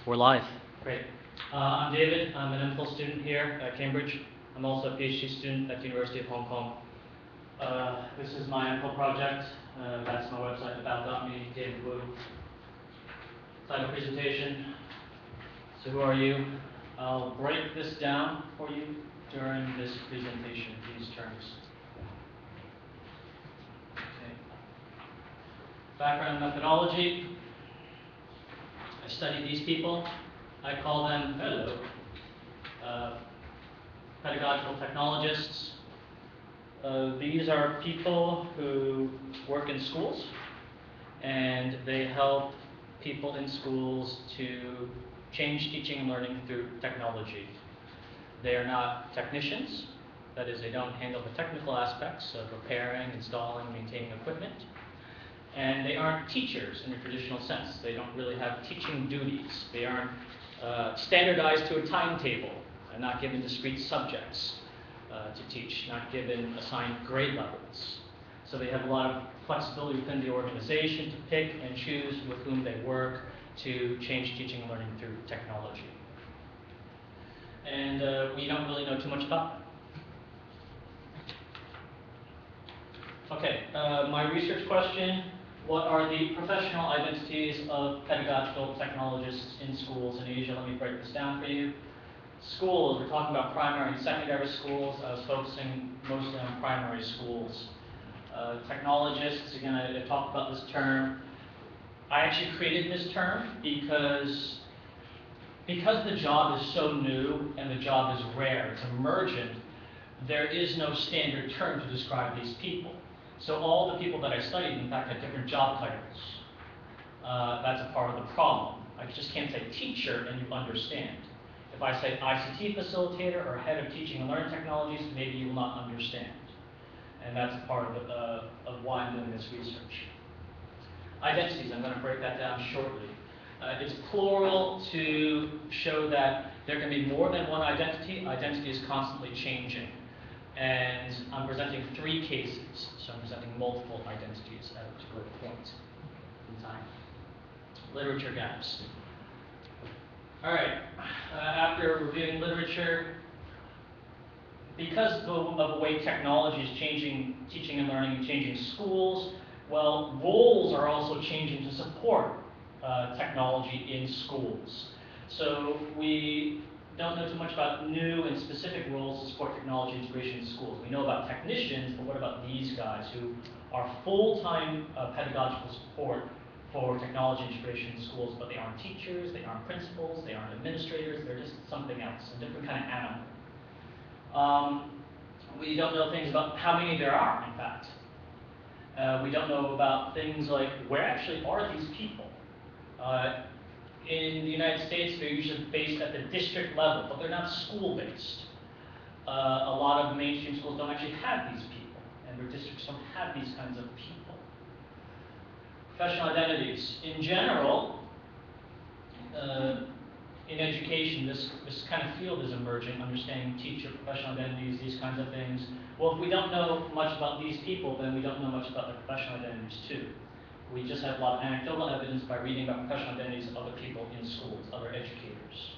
We're live. Great. I'm David. I'm an MPhil student here at Cambridge. I'm also a PhD student at the University of Hong Kong. This is my MPhil project. That's my website, about.me, David Wu. Title presentation. So who are you? I'll break this down for you during this presentation, these terms. Okay. Background methodology. I study these people. I call them pedagogical technologists. These are people who work in schools, and they help people in schools to change teaching and learning through technology. They are not technicians. That is, they don't handle the technical aspects of repairing, installing, maintaining equipment. And they aren't teachers in the traditional sense. They don't really have teaching duties. They aren't standardized to a timetable and not given discrete subjects to teach, not given assigned grade levels. So they have a lot of flexibility within the organization to pick and choose with whom they work to change teaching and learning through technology. And we don't really know too much about them. Okay, my research question: what are the professional identities of pedagogical technologists in schools in Asia? Let me break this down for you. Schools, we're talking about primary and secondary schools. I was focusing mostly on primary schools. Technologists, again, I talked about this term. I actually created this term because the job is so new and the job is rare, it's emergent, there is no standard term to describe these people. So all the people that I studied, in fact, had different job titles. That's a part of the problem. I just can't say teacher and you understand. If I say ICT facilitator or head of teaching and learning technologies, maybe you will not understand. And that's part of why I'm doing this research. Identities, I'm going to break that down shortly. It's plural to show that there can be more than one identity. Identity is constantly changing. And I'm presenting three cases, so I'm presenting multiple identities at a particular point in time. Literature gaps. All right, after reviewing literature, because of the way technology is changing teaching and learning and changing schools, well, roles are also changing to support technology in schools. So we don't know too much about new and specific roles to support technology integration in schools. We know about technicians, but what about these guys who are full-time pedagogical support for technology integration in schools, but they aren't teachers, they aren't principals, they aren't administrators, they're just something else, a different kind of animal. We don't know things about how many there are, in fact. We don't know about things like where actually are these people. In the United States, they're usually based at the district level, but they're not school-based. A lot of mainstream schools don't actually have these people, and their districts don't have these kinds of people. Professional identities. In general, in education, this kind of field is emerging, understanding teacher, professional identities, these kinds of things. Well, if we don't know much about these people, then we don't know much about their professional identities too. We just have a lot of anecdotal evidence by reading about professional identities of other people in schools, other educators.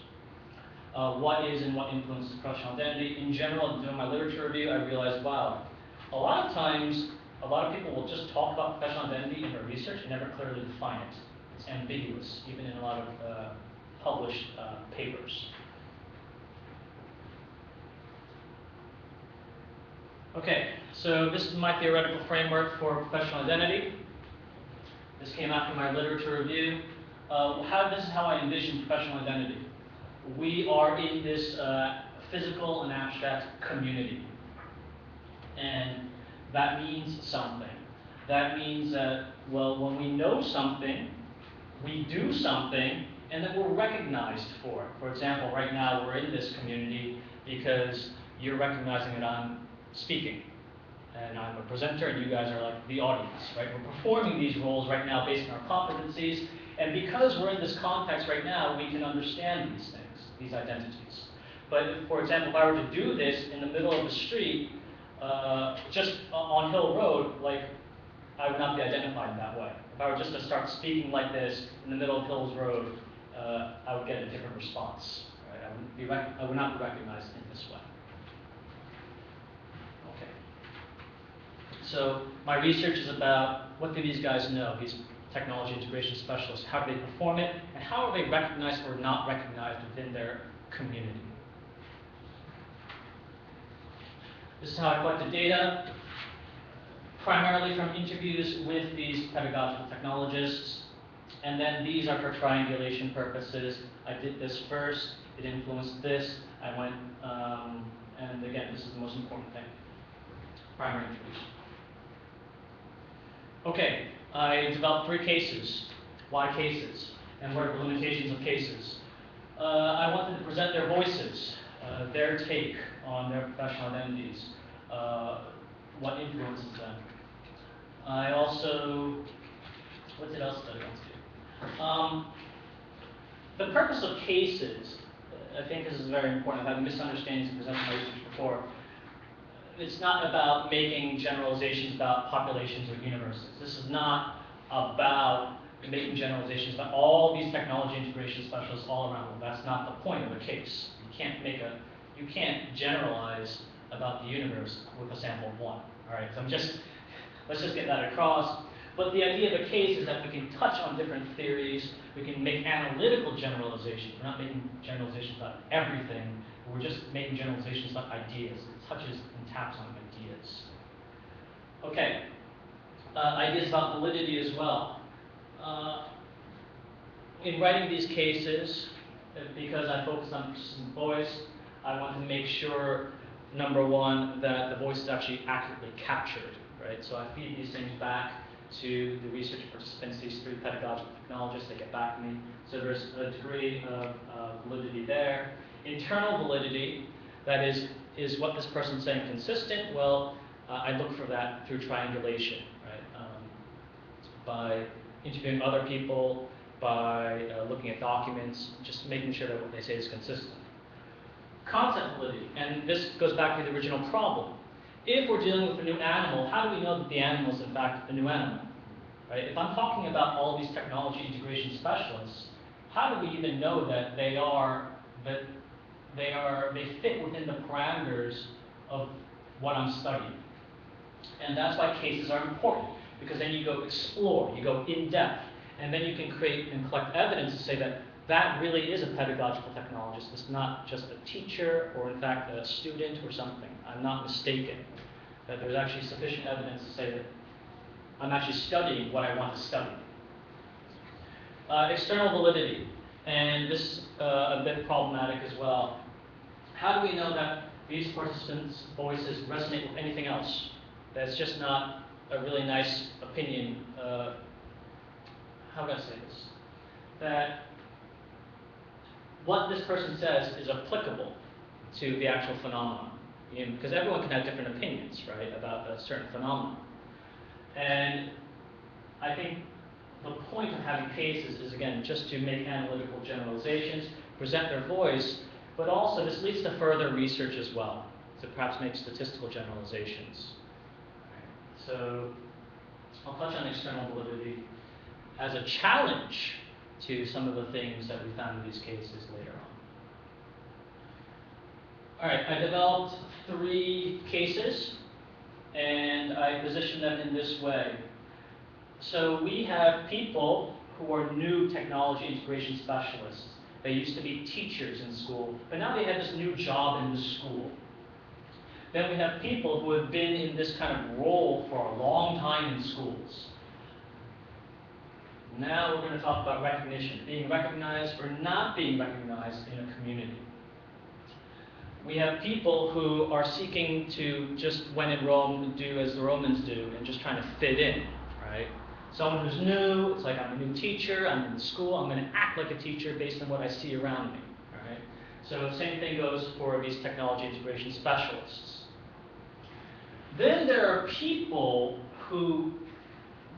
What is and what influences professional identity? In general, doing my literature review, I realized, wow, a lot of times, a lot of people will just talk about professional identity in their research and never clearly define it. It's ambiguous, even in a lot of published papers. Okay, so this is my theoretical framework for professional identity. This came after my literature review. This is how I envision professional identity. We are in this physical and abstract community. And that means something. That means that, well, when we know something, we do something, and that we're recognized for it. For example, right now we're in this community because you're recognizing that I'm speaking. And I'm a presenter, and you guys are like the audience, right? We're performing these roles right now based on our competencies, and because we're in this context right now, we can understand these things, these identities. But if, for example, if I were to do this in the middle of the street, just on Hill Road, like, I would not be identified in that way. If I were just to start speaking like this in the middle of Hills Road, I would get a different response. Right? I would not be recognized in this way. Okay. So my research is about what do these guys know, these technology integration specialists, how do they perform it, and how are they recognized or not recognized within their community. This is how I collected data, primarily from interviews with these pedagogical technologists. And then these are for triangulation purposes. I did this first, it influenced this, I went, and again, this is the most important thing, primary interviews. Okay, I developed 3 cases. Why cases? And what are the limitations of cases? I wanted to present their voices, their take on their professional identities, what influences them. I also, what else did I want to do? The purpose of cases, I think this is very important. I've had misunderstandings and presented my research before. It's not about making generalizations about populations or universes. This is not about making generalizations about all these technology integration specialists all around the world. That's not the point of a case. You can't generalize about the universe with a sample of 1. All right, so let's just get that across. But the idea of a case is that we can touch on different theories, we can make analytical generalizations. We're not making generalizations about everything, we're just making generalizations about ideas. It touches and taps on ideas. Okay, ideas about validity as well. In writing these cases, because I focused on persistent voice, I wanted to make sure, number 1, that the voice is actually accurately captured, right? So I feed these things back to the research participants, these 3 pedagogical technologists, they get back to me. So there's a degree of validity there. Internal validity, that is what this person's saying consistent? Well, I look for that through triangulation, right? By interviewing other people, by looking at documents, just making sure that what they say is consistent. Concept validity, and this goes back to the original problem. If we're dealing with a new animal, how do we know that the animal is in fact a new animal? Right? If I'm talking about all these technology integration specialists, how do we even know that they fit within the parameters of what I'm studying? And that's why cases are important, because then you go explore, you go in depth, and then you can create and collect evidence to say that that really is a pedagogical technologist. It's not just a teacher or, in fact, a student or something. I'm not mistaken. That there's actually sufficient evidence to say that I'm actually studying what I want to study. External validity, and this is a bit problematic as well. How do we know that these participants' voices resonate with anything else? That's just not a really nice opinion. How would I say this? That what this person says is applicable to the actual phenomenon. Because everyone can have different opinions, right, about a certain phenomenon. And I think the point of having cases is, again, just to make analytical generalizations, present their voice, but also this leads to further research as well, to perhaps make statistical generalizations. So I'll touch on external validity as a challenge to some of the things that we found in these cases later on. All right, I developed 3 cases, and I positioned them in this way. So we have people who are new technology integration specialists. They used to be teachers in school, but now they have this new job in the school. Then we have people who have been in this kind of role for a long time in schools. Now we're going to talk about recognition, being recognized or not being recognized in a community. We have people who are seeking to just, when in Rome, do as the Romans do and just trying to fit in, right? Someone who's new, it's like I'm a new teacher, I'm in school, I'm going to act like a teacher based on what I see around me, right? So the same thing goes for these technology integration specialists. Then there are people who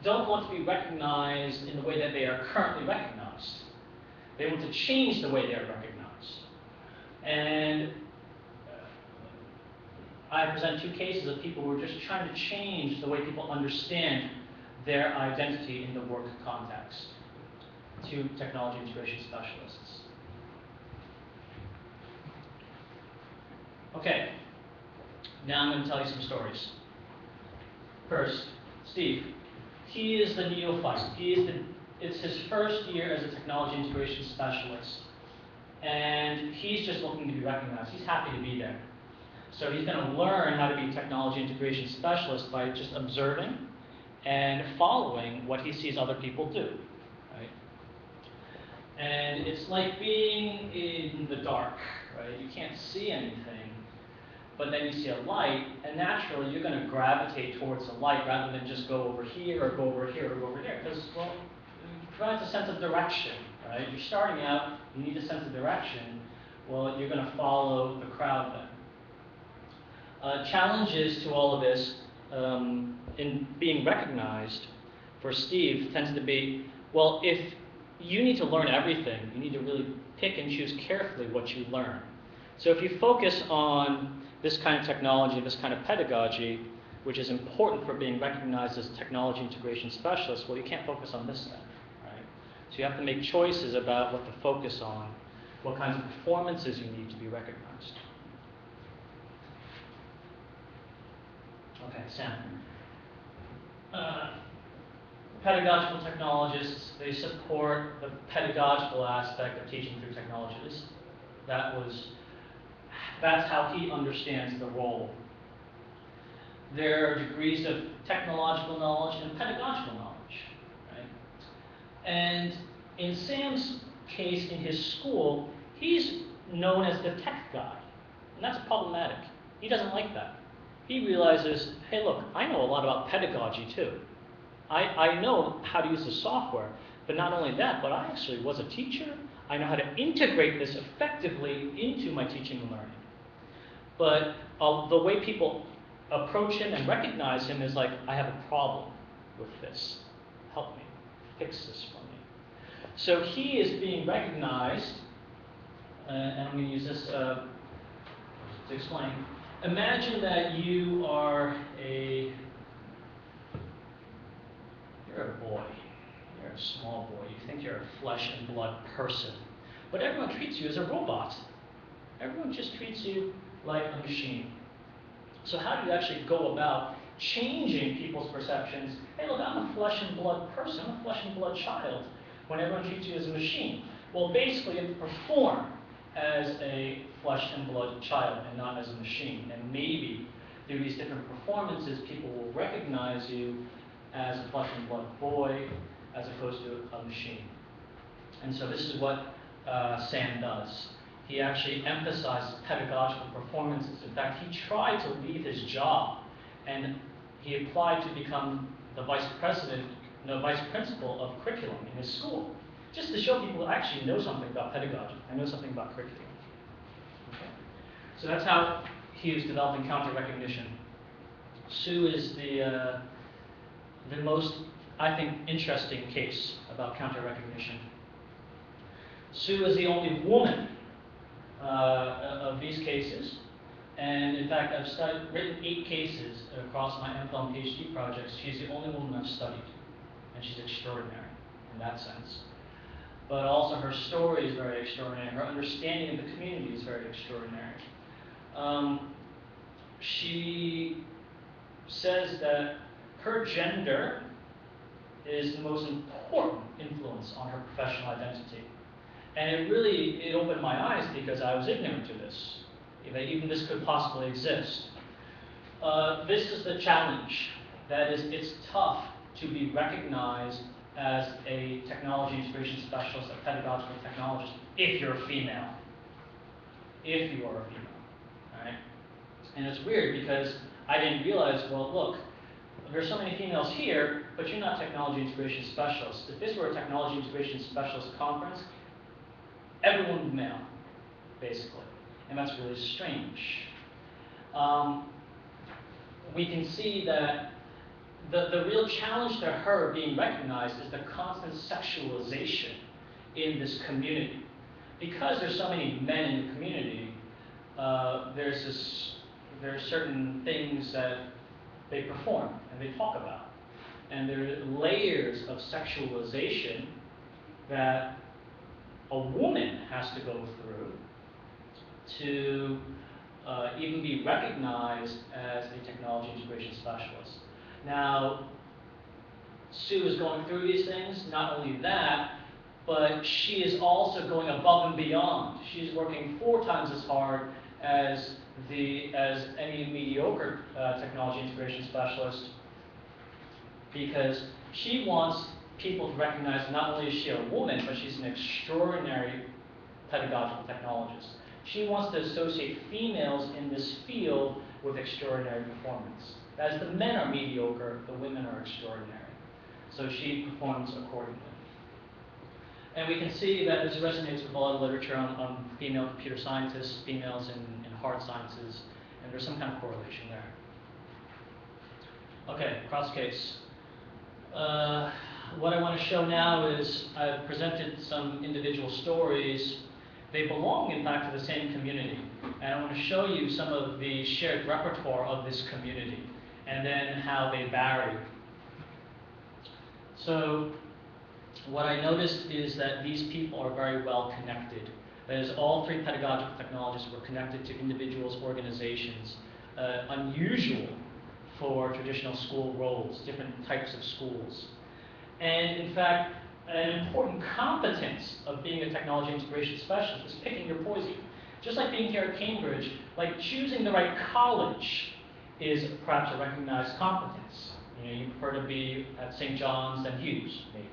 don't want to be recognized in the way that they are currently recognized. They want to change the way they are recognized. And I present 2 cases of people who are just trying to change the way people understand their identity in the work context. to technology integration specialists. Okay, now I'm going to tell you some stories. First, Steve. He is the neophyte. It's his first year as a technology integration specialist. And he's just looking to be recognized. He's happy to be there. So he's going to learn how to be a technology integration specialist by just observing and following what he sees other people do. Right? And it's like being in the dark, right? You can't see anything, but then you see a light, and naturally you're going to gravitate towards the light rather than just go over here or go over here or go over there. Because, well, it provides a sense of direction, right? You're starting out, you need a sense of direction. Well, you're going to follow the crowd then. Challenges to all of this in being recognized for Steve tends to be, well, if you need to learn everything, you need to really pick and choose carefully what you learn. So if you focus on this kind of technology, this kind of pedagogy, which is important for being recognized as a technology integration specialist, well, you can't focus on this then, right? So you have to make choices about what to focus on, what kinds of performances you need to be recognized. Okay, Sam. Pedagogical technologists, they support the pedagogical aspect of teaching through technology. That's how he understands the role. There are degrees of technological knowledge and pedagogical knowledge, right? And in Sam's case, in his school, he's known as the tech guy, and that's problematic. He doesn't like that. He realizes, hey, look, I know a lot about pedagogy too. I know how to use the software, but not only that, but I actually was a teacher. I know how to integrate this effectively into my teaching and learning. But the way people approach him and recognize him is like, I have a problem with this. Help me. Fix this for me. So he is being recognized, and I'm going to use this to explain. Imagine that you're a boy. You're a small boy. You think you're a flesh and blood person. But everyone treats you as a robot. Everyone just treats you like a machine. So how do you actually go about changing people's perceptions? Hey, look, I'm a flesh and blood person. I'm a flesh and blood child. When everyone treats you as a machine. Well, basically, you have to perform as a flesh and blood child and not as a machine. And maybe through these different performances, people will recognize you as a flesh and blood boy as opposed to a machine. And so this is what Sam does. He actually emphasizes pedagogical performances. In fact, he tried to leave his job and he applied to become the vice principal of curriculum in his school, just to show people I actually know something about pedagogy. I know something about curriculum. Okay? So that's how he was developing counter recognition. Sue is the most, I think, interesting case about counter recognition. Sue is the only woman of these cases, and in fact, I've written 8 cases across my MPhil and PhD projects. She's the only woman I've studied, and she's extraordinary in that sense. But also her story is very extraordinary. Her understanding of the community is very extraordinary. She says that her gender is the most important influence on her professional identity. And it opened my eyes because I was ignorant to this, that even this could possibly exist. This is the challenge. That is, it's tough to be recognized as a technology integration specialist, a pedagogical technologist, if you're a female. If you are a female, right? And it's weird because I didn't realize, well, look, there's so many females here, but you're not technology integration specialists. If this were a technology integration specialist conference, everyone would be male, basically. And that's really strange. We can see that the real challenge to her being recognized is the constant sexualization in this community. Because there's so many men in the community, there are certain things that they perform and they talk about. And there are layers of sexualization that a woman has to go through to even be recognized as a technology integration specialist. Now, Sue is going through these things. Not only that, but she is also going above and beyond. She's working 4 times as hard as any mediocre technology integration specialist, because she wants people to recognize not only is she a woman, but she's an extraordinary pedagogical technologist. She wants to associate females in this field with extraordinary performance. As the men are mediocre, the women are extraordinary. So she performs accordingly. And we can see that this resonates with a lot of literature on female computer scientists, females in hard sciences, and there's some kind of correlation there. Okay, cross case. What I want to show now is I've presented some individual stories. They belong, in fact, to the same community. And I want to show you some of the shared repertoire of this community, and then how they vary. So what I noticed is that these people are very well connected. That is, all 3 pedagogical technologists were connected to individuals, organizations, unusual for traditional school roles, different types of schools. And in fact, an important competence of being a technology integration specialist is picking your poison. Just like being here at Cambridge, like choosing the right college is perhaps a recognized competence. You prefer to be at St. John's than Hughes, maybe.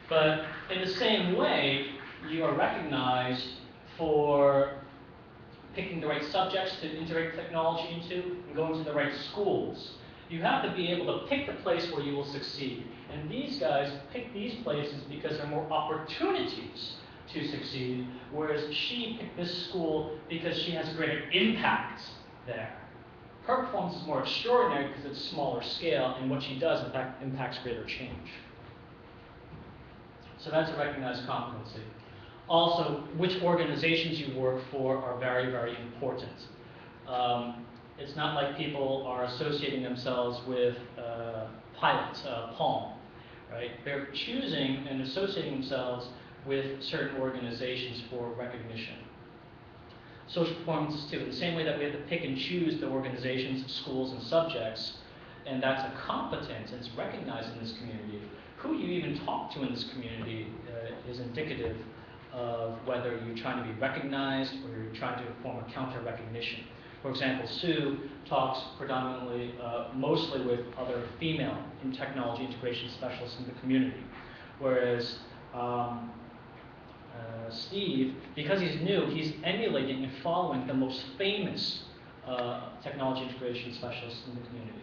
But in the same way, you are recognized for picking the right subjects to integrate technology into and going to the right schools. You have to be able to pick the place where you will succeed. And these guys pick these places because there are more opportunities to succeed, whereas she picked this school because she has greater impact there. Her performance is more extraordinary because it's smaller scale, and what she does, in fact, impacts greater change. So that's a recognized competency. Also, which organizations you work for are very, very important. It's not like people are associating themselves with Pilot, Palm, right? They're choosing and associating themselves with certain organizations for recognition. Social performance is too. In the same way that we have to pick and choose the organizations, schools, and subjects, and that's a competence, and it's recognized in this community. Who you even talk to in this community is indicative of whether you're trying to be recognized or you're trying to form a counter-recognition. For example, Sue talks predominantly, mostly with other female in technology integration specialists in the community, whereas Steve, because he's new, he's emulating and following the most famous technology integration specialists in the community.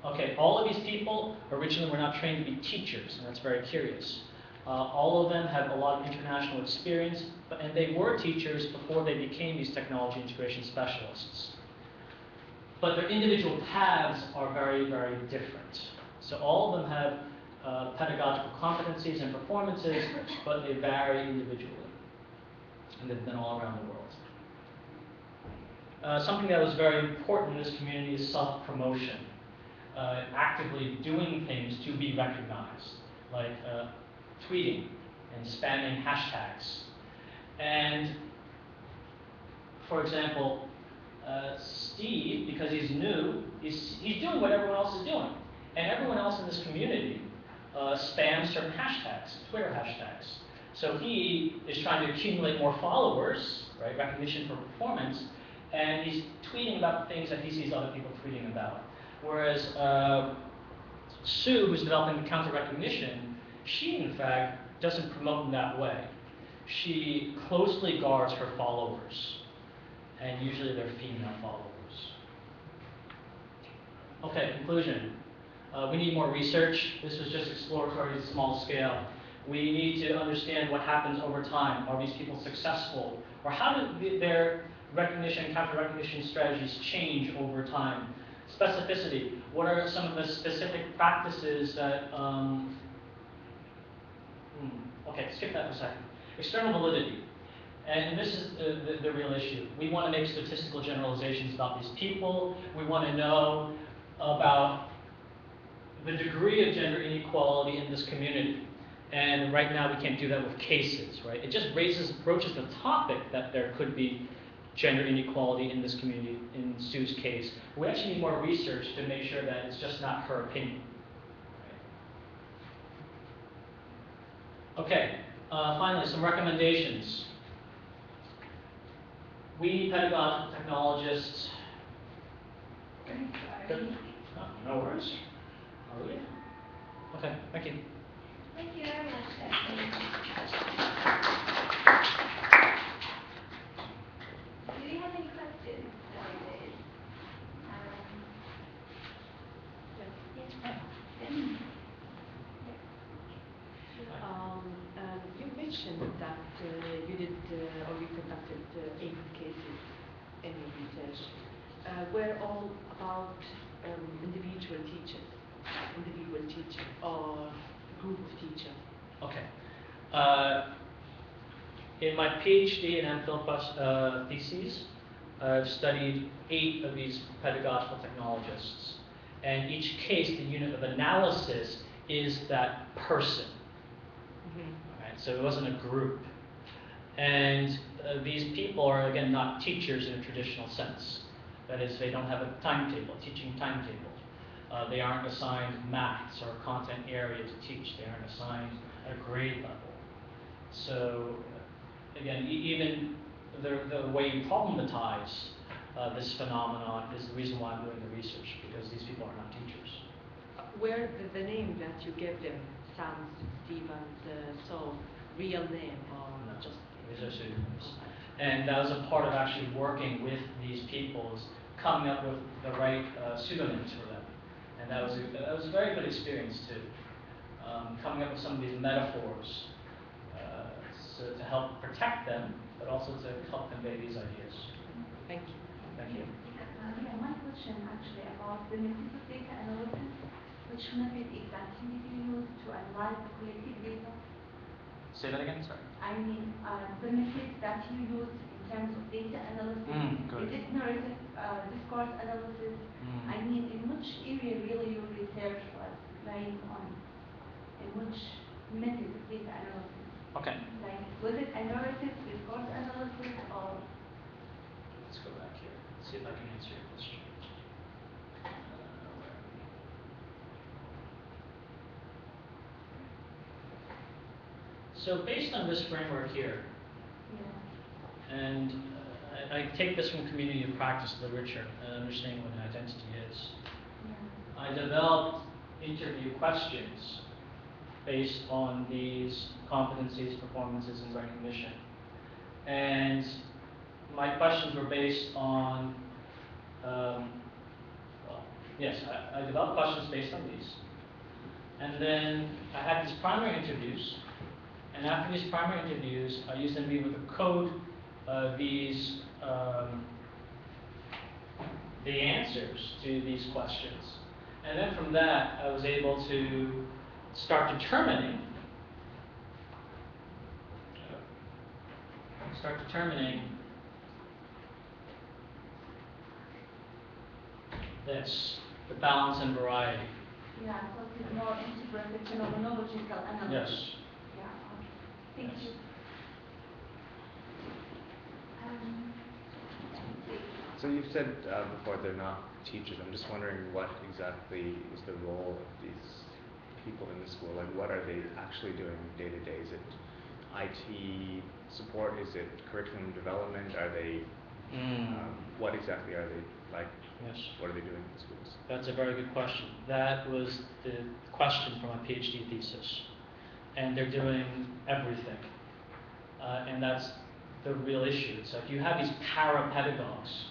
Okay, all of these people originally were not trained to be teachers, and that's very curious. All of them have a lot of international experience, and they were teachers before they became these technology integration specialists. But their individual paths are very, very different. So all of them have pedagogical competencies and performances, but they vary individually. And they've been all around the world. Something that was very important in this community is self-promotion. Actively doing things to be recognized, like tweeting and spamming hashtags. And for example, Steve, because he's new, he's doing what everyone else is doing. And everyone else in this community spams certain hashtags, Twitter hashtags. So he is trying to accumulate more followers, right, recognition for performance, and he's tweeting about the things that he sees other people tweeting about. Whereas Sue, who's developing counter recognition, she in fact doesn't promote in that way. She closely guards her followers, and usually they're female followers. Okay, conclusion. We need more research. This was just exploratory, small scale. We need to understand what happens over time. Are these people successful? Or how do their recognition, counter recognition strategies change over time? Specificity. What are some of the specific practices that, okay, skip that for a second. External validity. And this is the real issue. We want to make statistical generalizations about these people. We want to know about the degree of gender inequality in this community. And right now we can't do that with cases, right? It just broaches the topic that there could be gender inequality in this community, in Sue's case. We actually need more research to make sure that it's just not her opinion. Right? Okay, finally, some recommendations. We pedagogical technologists. Okay. Good. No worries. Hallelujah. Okay, thank you. Thank you very much, Stephanie. Do you have any questions nowadays? You mentioned that you did or you conducted 8 cases in your research. Were all about individual teachers or group of teachers? Okay. In my PhD and MPhil theses, I've studied 8 of these pedagogical technologists. And each case, the unit of analysis is that person. Right? So it wasn't a group. And these people are, again, not teachers in a traditional sense. That is, they don't have a timetable, teaching timetable. They aren't assigned maths or content area to teach. They aren't assigned a grade level. So, again, even the way you problematize this phenomenon is the reason why I'm doing the research, because these people are not teachers. Where the name that you gave them, Sam, Stevens, so real name or No, just? These are pseudonyms. And that was a part of actually working with these people, is coming up with the right pseudonyms for them. And that was a very good experience too. Coming up with some of these metaphors so to help protect them, but also to help convey these ideas. Thank you. Thank you. Yeah, my question actually about the method of data analysis. Which method exactly do you use to analyze the collective data? Say that again, sorry. I mean, the method that you use in terms of data analysis. Good. Is it narrative discourse analysis? I mean, in which area really your research was lying on? In which method of data analysis? Okay. Like, was it a narrative discourse analysis or? Let's go back here. See if I can answer your question. So based on this framework here, and I take this from community of practice literature and understanding what an identity is. I developed interview questions based on these competencies, performances, and recognition. And my questions were based on, I developed questions based on these. And then I had these primary interviews. And after these primary interviews, I used them to be able to code the answers to these questions. And then from that, I was able to start determining this, the balance and variety. Yeah, so it's more integrated phenomenological analysis. Yes. Yeah, okay. Thank you. So you've said before they're not teachers. I'm just wondering what exactly is the role of these people in the school? Like, what are they actually doing day to day? Is it IT support? Is it curriculum development? Are they, what exactly are they like? Yes. What are they doing in the schools? That's a very good question. That was the question for my PhD thesis. And they're doing everything. And that's the real issue. So if you have these para-pedagogues,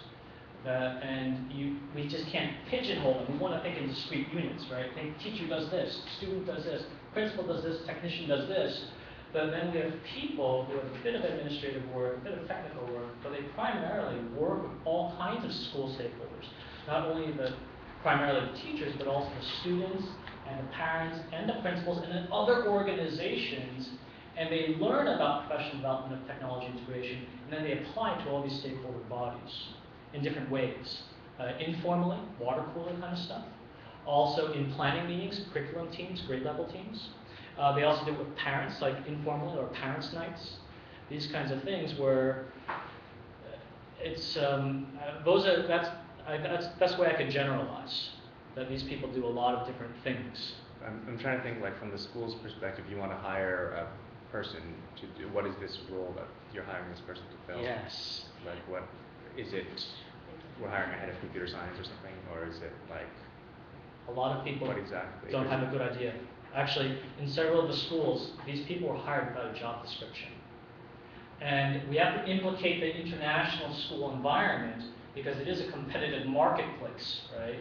we just can't pigeonhole them. We want to think in discrete units, right? Think teacher does this, student does this, principal does this, technician does this. But then we have people who have a bit of administrative work, a bit of technical work, but they primarily work with all kinds of school stakeholders. Not only primarily the teachers, but also the students and the parents and the principals and then other organizations. And they learn about professional development of technology integration, and then they apply it to all these stakeholder bodies in different ways. Informally, water cooler kind of stuff. Also in planning meetings, curriculum teams, grade level teams. They also do it with parents, like informally, or parents' nights. These kinds of things where it's that's the way I could generalize that these people do a lot of different things. I'm trying to think, like, from the school's perspective, you want to hire a person to do, what is this role that you're hiring this person to fill? Yes. Like, what is it? We're hiring a head of computer science or something, or is it like? A lot of people What exactly? don't have a good idea. Actually, in several of the schools, these people were hired without a job description. And we have to implicate the international school environment because it is a competitive marketplace, right?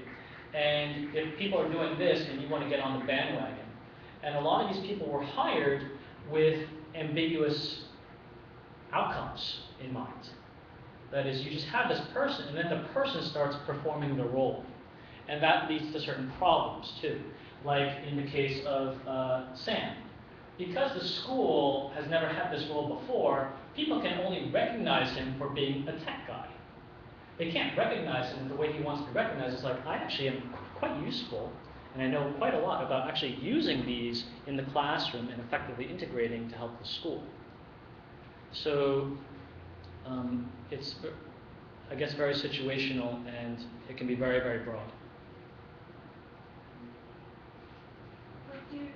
And if people are doing this and you want to get on the bandwagon, and a lot of these people were hired with ambiguous outcomes in mind. That is, you just have this person, and then the person starts performing the role. And that leads to certain problems, too. Like in the case of Sam. Because the school has never had this role before, people can only recognize him for being a tech guy. They can't recognize him the way he wants to be recognized. It's like, I actually am quite useful, and I know quite a lot about actually using these in the classroom and effectively integrating to help the school. So it's, I guess, very situational, and it can be very, very broad. Okay,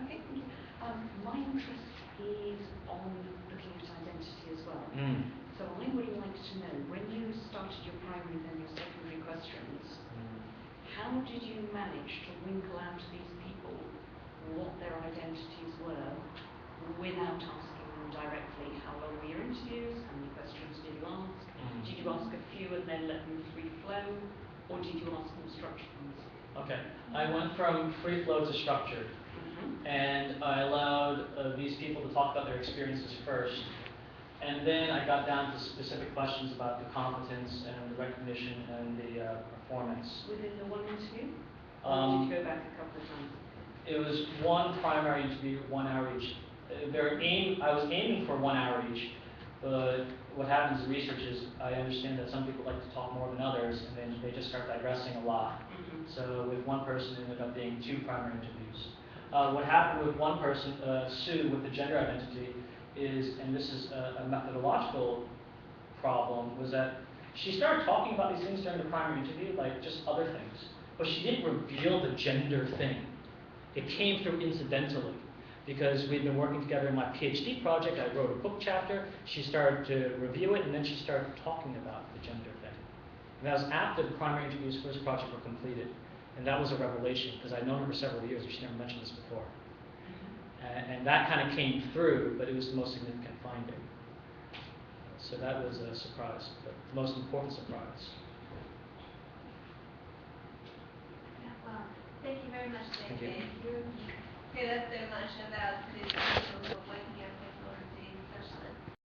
thank you. My interest is on looking at identity as well. So I would like to know, when you started your primary and your secondary questions, how did you manage to winkle out to these people what their identities were without asking them directly? How long were your interviews? How many questions did you ask? Did you ask a few and then let them free flow? Or did you ask them structured ones? Okay, I went from free flow to structured. And I allowed these people to talk about their experiences first. And then I got down to specific questions about the competence and the recognition and the performance. Within the one interview? Or did you go back a couple of times? It was one primary interview, 1 hour each. I was aiming for 1 hour each, but what happens in research is I understand that some people like to talk more than others, and then they just start digressing a lot. So with one person, it ended up being 2 primary interviews. What happened with one person, Sue, with the gender identity, is, and this is a methodological problem, was that she started talking about these things during the primary interview, like just other things, but she didn't reveal the gender thing. It came through incidentally, because we'd been working together in my PhD project. I wrote a book chapter. She started to review it, and then she started talking about the gender thing. And that was after the primary interviews for this project were completed. And that was a revelation, because I'd known her for several years, and she never mentioned this before. And that kind of came through, but it was the most significant finding. So that was a surprise, but the most important surprise. Yeah, well, thank you very much, Thank you. You cleared up so much about the details of what you have